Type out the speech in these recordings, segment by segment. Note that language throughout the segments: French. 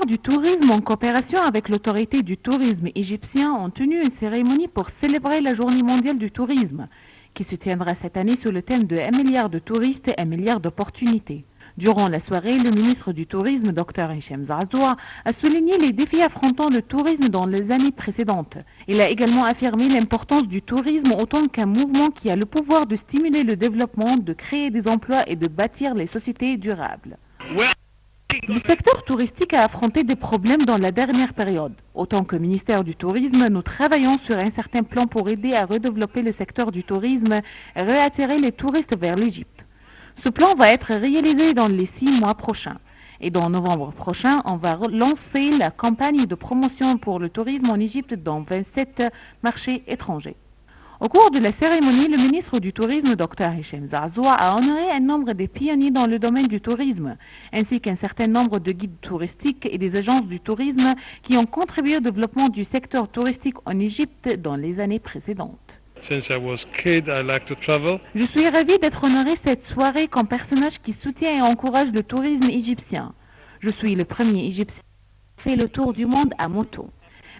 ministère du Tourisme, en coopération avec l'autorité du tourisme égyptien, ont tenu une cérémonie pour célébrer la Journée mondiale du tourisme, qui se tiendra cette année sous le thème de 1 milliard de touristes et 1 milliard d'opportunités. Durant la soirée, le ministre du Tourisme, Dr Hichem Zaazoua, a souligné les défis affrontant le tourisme dans les années précédentes. Il a également affirmé l'importance du tourisme autant qu'un mouvement qui a le pouvoir de stimuler le développement, de créer des emplois et de bâtir les sociétés durables. Le secteur touristique a affronté des problèmes dans la dernière période. Autant que ministère du Tourisme, nous travaillons sur un certain plan pour aider à redévelopper le secteur du tourisme et réattirer les touristes vers l'Égypte. Ce plan va être réalisé dans les 6 mois prochains. Et dans novembre prochain, on va lancer la campagne de promotion pour le tourisme en Égypte dans 27 marchés étrangers. Au cours de la cérémonie, le ministre du Tourisme, Dr Hichem Zaazoua, a honoré un nombre des pionniers dans le domaine du tourisme, ainsi qu'un certain nombre de guides touristiques et des agences du tourisme qui ont contribué au développement du secteur touristique en Égypte dans les années précédentes. Je suis ravi d'être honoré cette soirée comme personnage qui soutient et encourage le tourisme égyptien. Je suis le premier Égyptien qui fait le tour du monde à moto.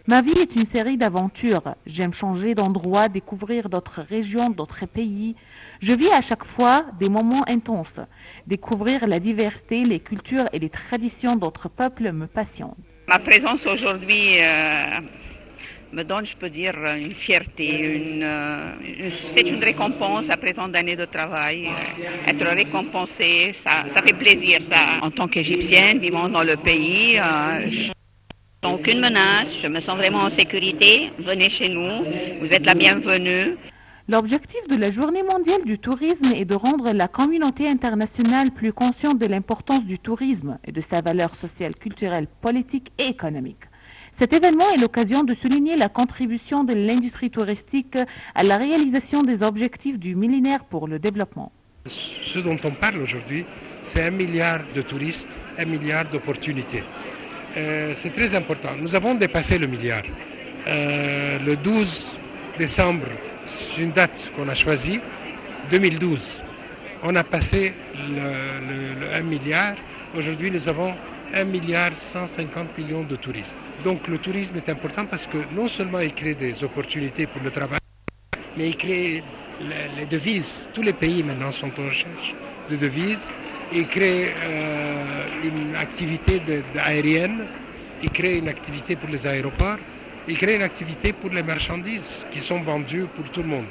Ma vie est une série d'aventures. J'aime changer d'endroit, découvrir d'autres régions, d'autres pays. Je vis à chaque fois des moments intenses. Découvrir la diversité, les cultures et les traditions d'autres peuples me passionne. Ma présence aujourd'hui me donne, je peux dire, une fierté. C'est une récompense après tant d'années de travail. Être récompensé, ça fait plaisir. Ça. En tant qu'Égyptienne, vivant dans le pays, aucune menace, je me sens vraiment en sécurité. Venez chez nous, vous êtes la bienvenue. L'objectif de la Journée mondiale du tourisme est de rendre la communauté internationale plus consciente de l'importance du tourisme et de sa valeur sociale, culturelle, politique et économique. Cet événement est l'occasion de souligner la contribution de l'industrie touristique à la réalisation des objectifs du millénaire pour le développement. Ce dont on parle aujourd'hui, c'est 1 milliard de touristes, 1 milliard d'opportunités. C'est très important. Nous avons dépassé le milliard. Le 12 décembre, c'est une date qu'on a choisie, 2012. On a passé le 1 milliard. Aujourd'hui, nous avons 1 milliard 150 millions de touristes. Donc le tourisme est important parce que non seulement il crée des opportunités pour le travail, mais il crée les devises. Tous les pays maintenant sont en recherche de devises. Il crée une activité aérienne, il crée une activité pour les aéroports, il crée une activité pour les marchandises qui sont vendues pour tout le monde.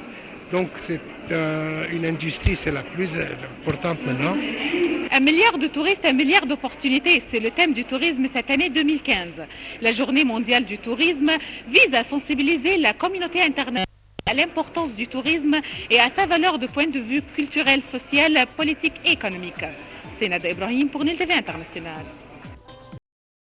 Donc c'est une industrie, c'est la plus importante maintenant. 1 milliard de touristes, 1 milliard d'opportunités, c'est le thème du tourisme cette année 2015. La Journée mondiale du tourisme vise à sensibiliser la communauté internationale à l'importance du tourisme et à sa valeur de point de vue culturel, social, politique et économique. C'était Nada Ibrahim pour Nil TV International.